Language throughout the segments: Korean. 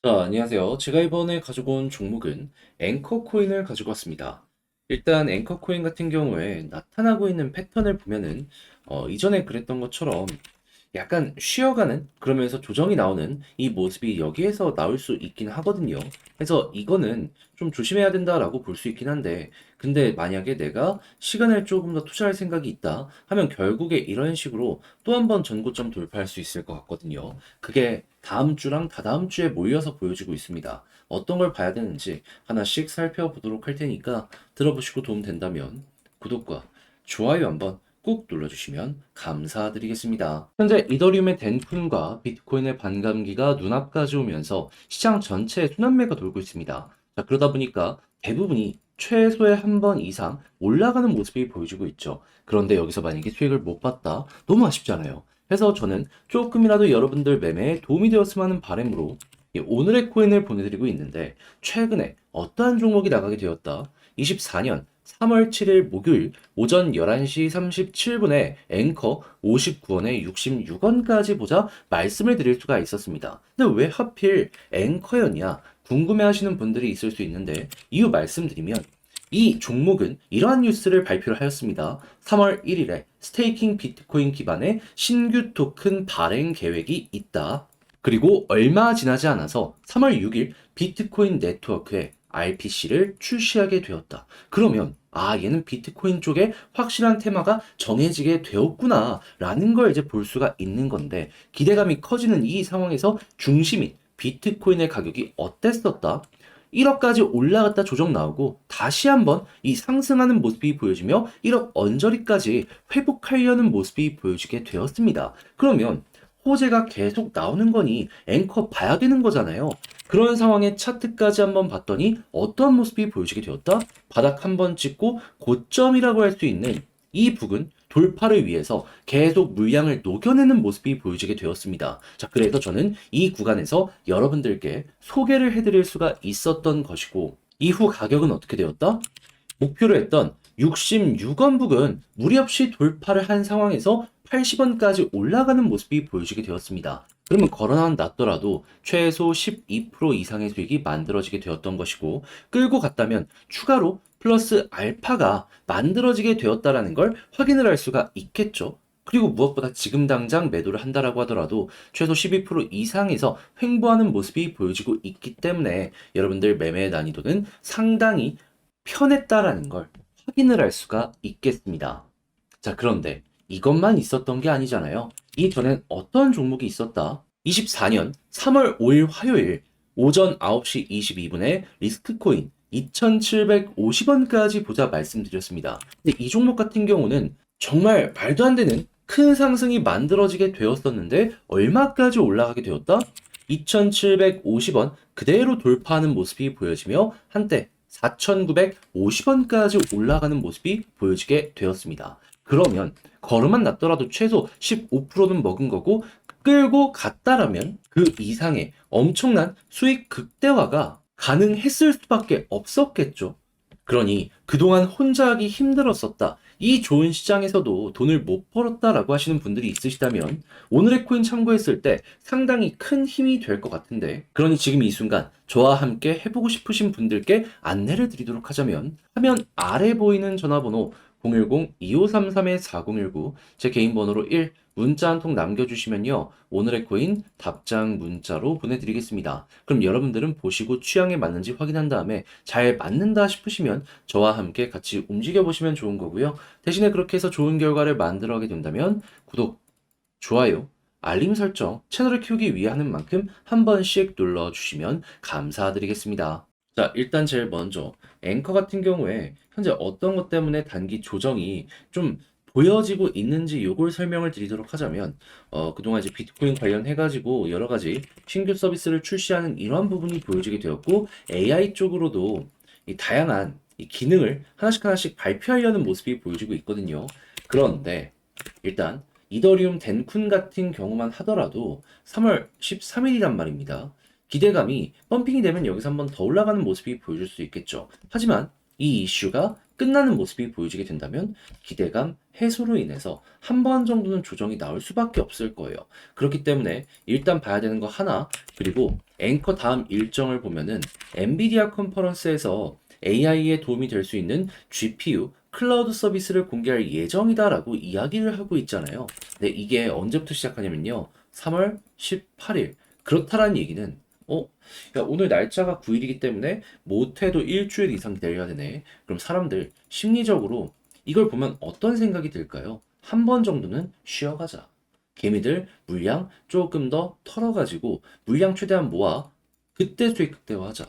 자, 안녕하세요. 제가 이번에 가지고 온 종목은 앵커 코인을 가지고 왔습니다. 일단 앵커 코인 같은 경우에 나타나고 있는 패턴을 보면은 이전에 그랬던 것처럼 약간 쉬어가는 그러면서 조정이 나오는 이 모습이 여기에서 나올 수 있긴 하거든요. 그래서 이거는 좀 조심해야 된다라고 볼 수 있긴 한데, 근데 만약에 내가 시간을 조금 더 투자할 생각이 있다 하면 결국에 이런 식으로 또 한 번 전고점 돌파할 수 있을 것 같거든요. 그게 다음 주랑 다다음 주에 몰려서 보여지고 있습니다. 어떤 걸 봐야 되는지 하나씩 살펴보도록 할 테니까 들어보시고 도움 된다면 구독과 좋아요 한번 꾹 눌러주시면 감사드리겠습니다. 현재 이더리움의 덴쿤과 비트코인의 반감기가 눈앞까지 오면서 시장 전체에 순환매가 돌고 있습니다. 자, 그러다 보니까 대부분이 최소의 한 번 이상 올라가는 모습이 보여지고 있죠. 그런데 여기서 만약에 수익을 못 봤다? 너무 아쉽잖아요. 그래서 저는 조금이라도 여러분들 매매에 도움이 되었으면 하는 바람으로 이 오늘의 코인을 보내드리고 있는데, 최근에 어떠한 종목이 나가게 되었다? 24년 3월 7일 목요일 오전 11시 37분에 앵커 59원에 66원까지 보자 말씀을 드릴 수가 있었습니다. 근데 왜 하필 앵커였냐 궁금해 하시는 분들이 있을 수 있는데, 이유 말씀드리면 이 종목은 이러한 뉴스를 발표를 하였습니다. 3월 1일에 스테이킹 비트코인 기반의 신규 토큰 발행 계획이 있다. 그리고 얼마 지나지 않아서 3월 6일 비트코인 네트워크에 RPC를 출시하게 되었다. 그러면 얘는 비트코인 쪽에 확실한 테마가 정해지게 되었구나 라는 걸 이제 볼 수가 있는 건데, 기대감이 커지는 이 상황에서 중심인 비트코인의 가격이 어땠었다? 1억까지 올라갔다 조정 나오고 다시 한번 이 상승하는 모습이 보여지며 1억 언저리까지 회복하려는 모습이 보여지게 되었습니다. 그러면 호재가 계속 나오는 거니 앵커 봐야 되는 거잖아요. 그런 상황에 차트까지 한번 봤더니 어떠한 모습이 보여지게 되었다? 바닥 한번 찍고 고점이라고 할 수 있는 이 부근 돌파를 위해서 계속 물량을 녹여내는 모습이 보여지게 되었습니다. 자, 그래서 저는 이 구간에서 여러분들께 소개를 해드릴 수가 있었던 것이고, 이후 가격은 어떻게 되었다? 목표로 했던 66원 부근 무리 없이 돌파를 한 상황에서 80원까지 올라가는 모습이 보여지게 되었습니다. 그러면 걸어난 낮더라도 최소 12% 이상의 수익이 만들어지게 되었던 것이고, 끌고 갔다면 추가로 플러스 알파가 만들어지게 되었다라는 걸 확인을 할 수가 있겠죠. 그리고 무엇보다 지금 당장 매도를 한다라고 하더라도 최소 12% 이상에서 횡보하는 모습이 보여지고 있기 때문에 여러분들 매매의 난이도는 상당히 편했다라는 걸 확인을 할 수가 있겠습니다. 자, 그런데 이것만 있었던 게 아니잖아요. 이전엔 어떤 종목이 있었다? 24년 3월 5일 화요일 오전 9시 22분에 리스크코인 2,750원까지 보자 말씀드렸습니다. 근데 이 종목 같은 경우는 정말 말도 안 되는 큰 상승이 만들어지게 되었었는데 얼마까지 올라가게 되었다? 2,750원 그대로 돌파하는 모습이 보여지며 한때 4,950원까지 올라가는 모습이 보여지게 되었습니다. 그러면 걸음만 났더라도 최소 15%는 먹은 거고, 끌고 갔다라면 그 이상의 엄청난 수익 극대화가 가능했을 수밖에 없었겠죠. 그러니 그동안 혼자 하기 힘들었었다, 이 좋은 시장에서도 돈을 못 벌었다라고 하시는 분들이 있으시다면 오늘의 코인 참고했을 때 상당히 큰 힘이 될 것 같은데, 그러니 지금 이 순간 저와 함께 해보고 싶으신 분들께 안내를 드리도록 하자면, 화면 아래 보이는 전화번호 010-2533-4019, 제 개인 번호로 1 문자 한 통 남겨주시면요, 오늘의 코인 답장 문자로 보내드리겠습니다. 그럼 여러분들은 보시고 취향에 맞는지 확인한 다음에 잘 맞는다 싶으시면 저와 함께 같이 움직여 보시면 좋은 거고요. 대신에 그렇게 해서 좋은 결과를 만들어가게 된다면 구독, 좋아요, 알림 설정, 채널을 키우기 위해 하는 만큼 한 번씩 눌러주시면 감사드리겠습니다. 자, 일단 제일 먼저 앵커 같은 경우에 현재 어떤 것 때문에 단기 조정이 좀 보여지고 있는지 요걸 설명을 드리도록 하자면, 그동안 이제 비트코인 관련해가지고 여러 가지 신규 서비스를 출시하는 이러한 부분이 보여지게 되었고, AI 쪽으로도 이 다양한 이 기능을 하나씩 하나씩 발표하려는 모습이 보여지고 있거든요. 그런데 일단 이더리움 덴쿤 같은 경우만 하더라도 3월 13일이란 말입니다. 기대감이 펌핑이 되면 여기서 한번 더 올라가는 모습이 보여줄 수 있겠죠. 하지만 이 이슈가 끝나는 모습이 보여지게 된다면 기대감 해소로 인해서 한 번 정도는 조정이 나올 수밖에 없을 거예요. 그렇기 때문에 일단 봐야 되는 거 하나, 그리고 앵커 다음 일정을 보면은 엔비디아 컨퍼런스에서 AI에 도움이 될 수 있는 GPU 클라우드 서비스를 공개할 예정이다라고 이야기를 하고 있잖아요. 근데 이게 언제부터 시작하냐면요. 3월 18일. 그렇다라는 얘기는 야, 오늘 날짜가 9일이기 때문에 못해도 일주일 이상 기다려야 되네. 그럼 사람들 심리적으로 이걸 보면 어떤 생각이 들까요? 한 번 정도는 쉬어가자. 개미들 물량 조금 더 털어가지고 물량 최대한 모아 그때 수익 극대화하자.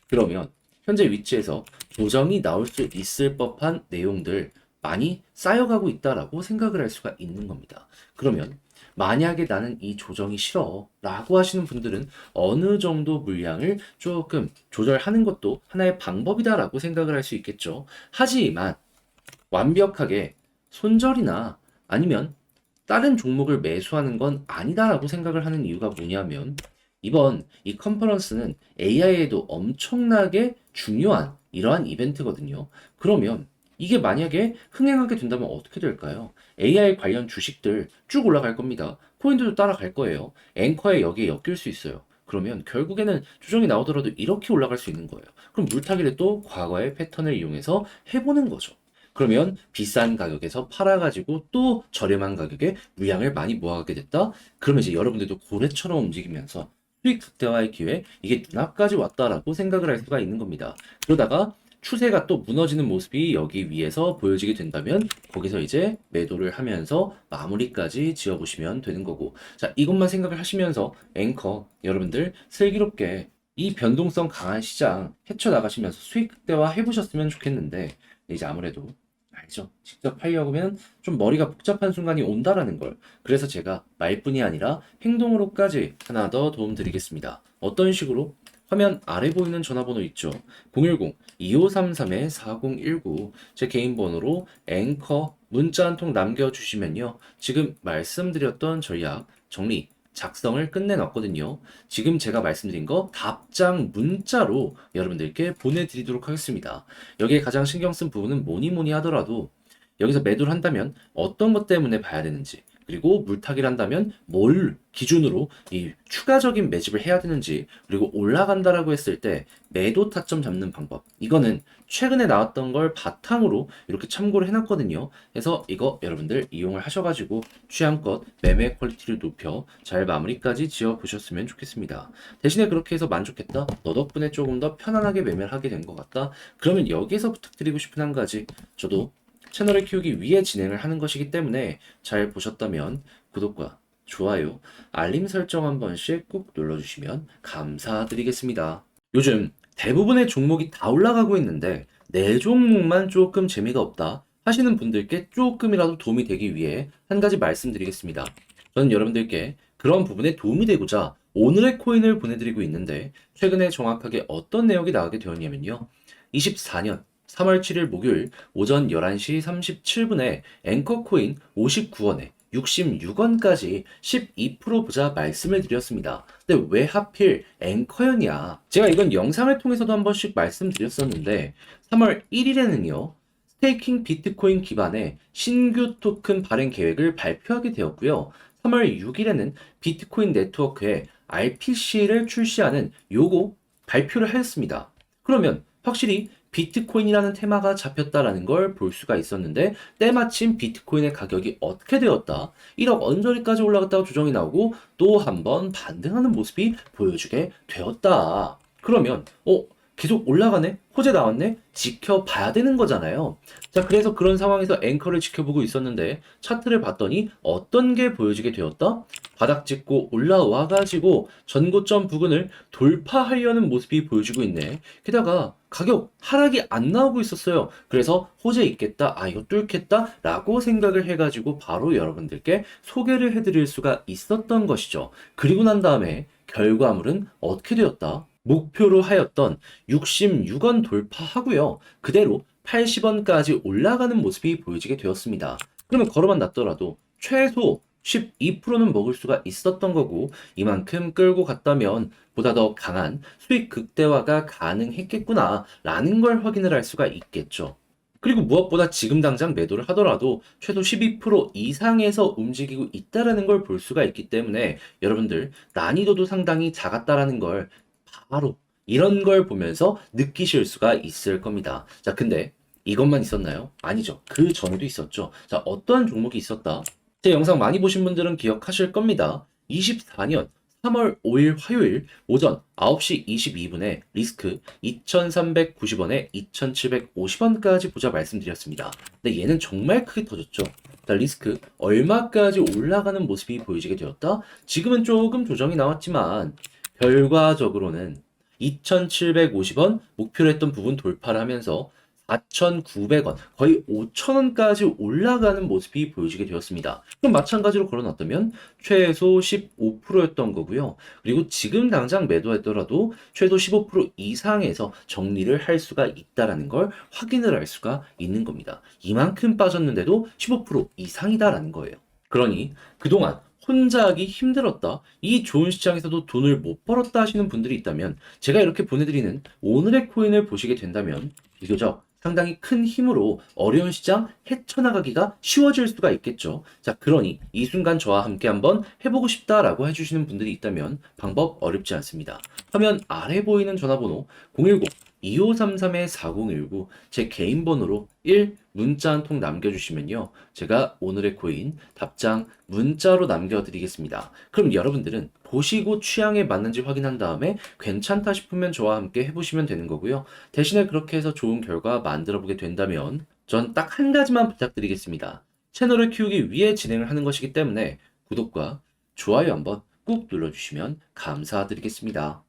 그러면 현재 위치에서 조정이 나올 수 있을 법한 내용들 많이 쌓여가고 있다라고 생각을 할 수가 있는 겁니다. 그러면 만약에 나는 이 조정이 싫어 라고 하시는 분들은 어느 정도 물량을 조금 조절하는 것도 하나의 방법이다라고 생각을 할 수 있겠죠. 하지만 완벽하게 손절이나 아니면 다른 종목을 매수하는 건 아니다라고 생각을 하는 이유가 뭐냐면 이번 이 컨퍼런스는 AI에도 엄청나게 중요한 이러한 이벤트거든요. 그러면 이게 만약에 흥행하게 된다면 어떻게 될까요? AI 관련 주식들 쭉 올라갈 겁니다. 코인들도 따라갈 거예요. 앵커에 여기에 엮일 수 있어요. 그러면 결국에는 조정이 나오더라도 이렇게 올라갈 수 있는 거예요. 그럼 물타기를 또 과거의 패턴을 이용해서 해보는 거죠. 그러면 비싼 가격에서 팔아가지고 또 저렴한 가격에 물량을 많이 모아가게 됐다? 그러면 이제 여러분들도 고래처럼 움직이면서 수익 극대화의 기회, 이게 눈앞까지 왔다라고 생각을 할 수가 있는 겁니다. 그러다가 추세가 또 무너지는 모습이 여기 위에서 보여지게 된다면 거기서 이제 매도를 하면서 마무리까지 지어보시면 되는 거고, 자, 이것만 생각을 하시면서 앵커 여러분들 슬기롭게 이 변동성 강한 시장 헤쳐나가시면서 수익 극대화 해보셨으면 좋겠는데, 이제 아무래도 알죠. 직접 하려고 하면 좀 머리가 복잡한 순간이 온다라는 걸. 그래서 제가 말뿐이 아니라 행동으로까지 하나 더 도움드리겠습니다. 어떤 식으로? 화면 아래 보이는 전화번호 있죠. 010-2533-4019 제 개인 번호로 앵커 문자 한 통 남겨주시면요. 지금 말씀드렸던 전략 정리 작성을 끝내놨거든요. 지금 제가 말씀드린 거 답장 문자로 여러분들께 보내드리도록 하겠습니다. 여기에 가장 신경 쓴 부분은 뭐니 뭐니 하더라도 여기서 매도를 한다면 어떤 것 때문에 봐야 되는지, 그리고 물타기를 한다면 뭘 기준으로 이 추가적인 매집을 해야 되는지, 그리고 올라간다라고 했을 때 매도 타점 잡는 방법, 이거는 최근에 나왔던 걸 바탕으로 이렇게 참고를 해놨거든요. 그래서 이거 여러분들 이용을 하셔가지고 취향껏 매매 퀄리티를 높여 잘 마무리까지 지어 보셨으면 좋겠습니다. 대신에 그렇게 해서 만족했다, 너 덕분에 조금 더 편안하게 매매를 하게 된 것 같다, 그러면 여기서 부탁드리고 싶은 한 가지, 저도 채널을 키우기 위해 진행을 하는 것이기 때문에 잘 보셨다면 구독과 좋아요, 알림 설정 한 번씩 꼭 눌러주시면 감사드리겠습니다. 요즘 대부분의 종목이 다 올라가고 있는데 내 종목만 조금 재미가 없다 하시는 분들께 조금이라도 도움이 되기 위해 한 가지 말씀드리겠습니다. 저는 여러분들께 그런 부분에 도움이 되고자 오늘의 코인을 보내드리고 있는데, 최근에 정확하게 어떤 내역이 나오게 되었냐면요. 24년 3월 7일 목요일 오전 11시 37분에 앵커코인 59원에 66원까지 12% 보자 말씀을 드렸습니다. 근데 왜 하필 앵커였냐? 제가 이건 영상을 통해서도 한 번씩 말씀드렸었는데 3월 1일에는요. 스테이킹 비트코인 기반의 신규 토큰 발행 계획을 발표하게 되었고요. 3월 6일에는 비트코인 네트워크에 RPC를 출시하는 요거 발표를 하였습니다. 그러면 확실히 비트코인이라는 테마가 잡혔다라는 걸 볼 수가 있었는데, 때마침 비트코인의 가격이 어떻게 되었다? 1억 언저리까지 올라갔다가 조정이 나오고 또 한 번 반등하는 모습이 보여주게 되었다. 그러면 계속 올라가네? 호재 나왔네? 지켜봐야 되는 거잖아요. 자, 그래서 그런 상황에서 앵커를 지켜보고 있었는데 차트를 봤더니 어떤 게 보여지게 되었다? 바닥 찍고 올라와가지고 전고점 부근을 돌파하려는 모습이 보여지고 있네. 게다가 가격 하락이 안 나오고 있었어요. 그래서 호재 있겠다, 이거 뚫겠다 라고 생각을 해가지고 바로 여러분들께 소개를 해드릴 수가 있었던 것이죠. 그리고 난 다음에 결과물은 어떻게 되었다? 목표로 하였던 66원 돌파하고요. 그대로 80원까지 올라가는 모습이 보여지게 되었습니다. 그러면 걸어만 놨더라도 최소 12%는 먹을 수가 있었던 거고, 이만큼 끌고 갔다면 보다 더 강한 수익 극대화가 가능했겠구나 라는 걸 확인을 할 수가 있겠죠. 그리고 무엇보다 지금 당장 매도를 하더라도 최소 12% 이상에서 움직이고 있다라는 걸 볼 수가 있기 때문에 여러분들 난이도도 상당히 작았다라는 걸 바로 이런 걸 보면서 느끼실 수가 있을 겁니다. 자, 근데 이것만 있었나요? 아니죠. 그 전에도 있었죠. 자, 어떠한 종목이 있었다? 제 영상 많이 보신 분들은 기억하실 겁니다. 24년 3월 5일 화요일 오전 9시 22분에 리스크 2,390원에 2,750원까지 보자 말씀드렸습니다. 근데 얘는 정말 크게 터졌죠. 자, 리스크 얼마까지 올라가는 모습이 보여지게 되었다? 지금은 조금 조정이 나왔지만 결과적으로는 2,750원 목표로 했던 부분 돌파를 하면서 4,900원, 거의 5,000원까지 올라가는 모습이 보여지게 되었습니다. 그럼 마찬가지로 걸어놨다면 최소 15%였던 거고요. 그리고 지금 당장 매도했더라도 최소 15% 이상에서 정리를 할 수가 있다라는 걸 확인을 할 수가 있는 겁니다. 이만큼 빠졌는데도 15% 이상이다라는 거예요. 그러니 그동안 혼자 하기 힘들었다. 이 좋은 시장에서도 돈을 못 벌었다 하시는 분들이 있다면 제가 이렇게 보내드리는 오늘의 코인을 보시게 된다면 비교적 상당히 큰 힘으로 어려운 시장 헤쳐나가기가 쉬워질 수가 있겠죠. 자, 그러니 이 순간 저와 함께 한번 해보고 싶다라고 해주시는 분들이 있다면 방법 어렵지 않습니다. 화면 아래 보이는 전화번호 010-2533-4019 제 개인 번호로 1 문자 한 통 남겨주시면요. 제가 오늘의 코인 답장 문자로 남겨드리겠습니다. 그럼 여러분들은 보시고 취향에 맞는지 확인한 다음에 괜찮다 싶으면 저와 함께 해보시면 되는 거고요. 대신에 그렇게 해서 좋은 결과 만들어 보게 된다면 전 딱 한 가지만 부탁드리겠습니다. 채널을 키우기 위해 진행을 하는 것이기 때문에 구독과 좋아요 한번 꾹 눌러주시면 감사드리겠습니다.